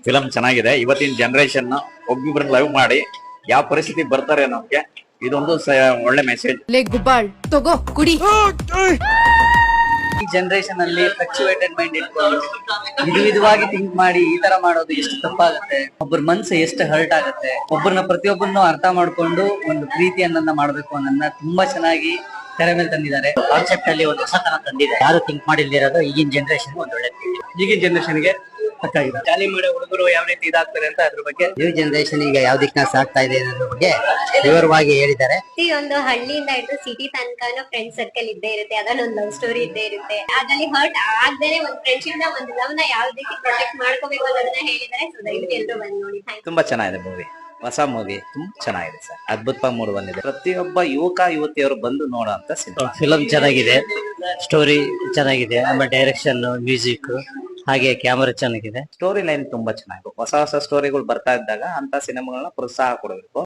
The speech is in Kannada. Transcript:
ಫಿಲಂ ಚೆನ್ನಾಗಿದೆ. ಇವತ್ತಿನ ಜನರೇಷನ್ ಒಬ್ಬೊಬ್ರನ್ನ ಲವ್ ಮಾಡಿ ಯಾವ ಪರಿಸ್ಥಿತಿ ಬರ್ತಾರೆ ನಮ್ಗೆ ಇದೊಂದು ಒಳ್ಳೆ ಮೆಸೇಜ್. ಗುಬ್ಬಾಳ್ ತಗೋ ಕುಡಿ. ಈ ಜನರೇಷನ್ ಅಲ್ಲಿ ಫ್ಲಕ್ಚುಯೇಟೆಡ್ ಮೈಂಡ್ ಇಟ್ಕೊಂಡು ವಿಧವಾಗಿ ಥಿಂಕ್ ಮಾಡಿ ಈ ತರ ಮಾಡೋದು ಎಷ್ಟು ತಪ್ಪಾಗುತ್ತೆ. ಒಬ್ಬರ ಮನ್ಸು ಎಷ್ಟು ಹರ್ಟ್ ಆಗುತ್ತೆ. ಒಬ್ಬರನ್ನ ಪ್ರತಿಯೊಬ್ಬರನ್ನು ಅರ್ಥ ಮಾಡ್ಕೊಂಡು ಒಂದು ಪ್ರೀತಿಯನ್ನ ಮಾಡ್ಬೇಕು ಅನ್ನೋದನ್ನ ತುಂಬಾ ಚೆನ್ನಾಗಿ ತೆರೆ ಮೇಲೆ ತಂದಿದ್ದಾರೆ. ಕಾನ್ಸೆಪ್ಟ್ ಅಲ್ಲಿ ಒಂದು ಹೊಸತನ ತಂದಿದೆ. ಯಾರು ಥಿಂಕ್ ಮಾಡಿಲ್ದಿರೋದು ಈಗಿನ ಜನರೇಷನ್ ಒಂದು ಒಳ್ಳೆ ಈಗಿನ ಜನರೇಷನ್ ಗೆ ತಕ್ಕಾಗಿದೆ. ಜಾಲಿ ಮಾಡೋ ಹುಡುಗರು ಯಾವ ರೀತಿ ಇದಾಗ್ತಾರೆ ಅಂತ ಅದ್ರ ಬಗ್ಗೆ ನ್ಯೂ ಜನರೇಷನ್ ಈಗ ಯಾವ ದಿಕ್ಕಿನ ಸಾಗ್ತಾ ಇದೆ ಅನ್ನೋದ್ರ ಬಗ್ಗೆ ವಿವರವಾಗಿ ಹೇಳಿದ್ದಾರೆ. ಒಂದು ಹಳ್ಳಿಯಿಂದ ಹಿಡಿದು ಸಿಟಿ ತನಕ ಫ್ರೆಂಡ್ ಸರ್ಕಲ್ ಇದ್ದೇ ಇರುತ್ತೆ. ಅದ್ರಲ್ಲಿ ಒಂದು ಲವ್ ಸ್ಟೋರಿ ಇದ್ದೇ ಇರುತ್ತೆ. ಅದ್ರಲ್ಲಿ ಹರ್ಟ್ ಆಗದೇನೆ ಒಂದು ಫ್ರೆಂಡ್ಶಿಪ್ ನ ಒಂದು ಲವ್ ನ ಯಾವ ರೀತಿ ಪ್ರೊಟೆಕ್ಟ್ ಮಾಡ್ಕೋಬೇಕು ಅನ್ನೋದನ್ನ ಹೇಳಿದ್ದಾರೆ. ಸೊ ದಯವಿಟ್ಟು ಎಲ್ಲರೂ ಬಂದು ನೋಡಿ. ತುಂಬಾ ಚೆನ್ನಾಗಿದೆ ಮೂವಿ. ಹೊಸ ಮೂವಿ ತುಂಬಾ ಚೆನ್ನಾಗಿದೆ ಸರ್. ಅದ್ಭುತವಾಗಿ ಮೂಡಿ ಬಂದಿದೆ. ಪ್ರತಿಯೊಬ್ಬ ಯುವಕ ಯುವತಿಯವರು ಬಂದು ನೋಡುವಂತ ಫಿಲಂ ಚೆನ್ನಾಗಿದೆ, ಸ್ಟೋರಿ ಚೆನ್ನಾಗಿದೆ, ಆಮೇಲೆ ಡೈರೆಕ್ಷನ್, ಮ್ಯೂಸಿಕ್ ಹಾಗೆ ಕ್ಯಾಮರಾ ಚೆನ್ನಾಗಿದೆ. ಸ್ಟೋರಿ ಲೈನ್ ತುಂಬಾ ಚೆನ್ನಾಗಿದೆ. ಹೊಸ ಹೊಸ ಸ್ಟೋರಿಗಳು ಬರ್ತಾ ಇದ್ದಾಗ ಅಂತ ಸಿನಿಮಾಗಳನ್ನ ಪ್ರೋತ್ಸಾಹ ಕೊಡಬೇಕು.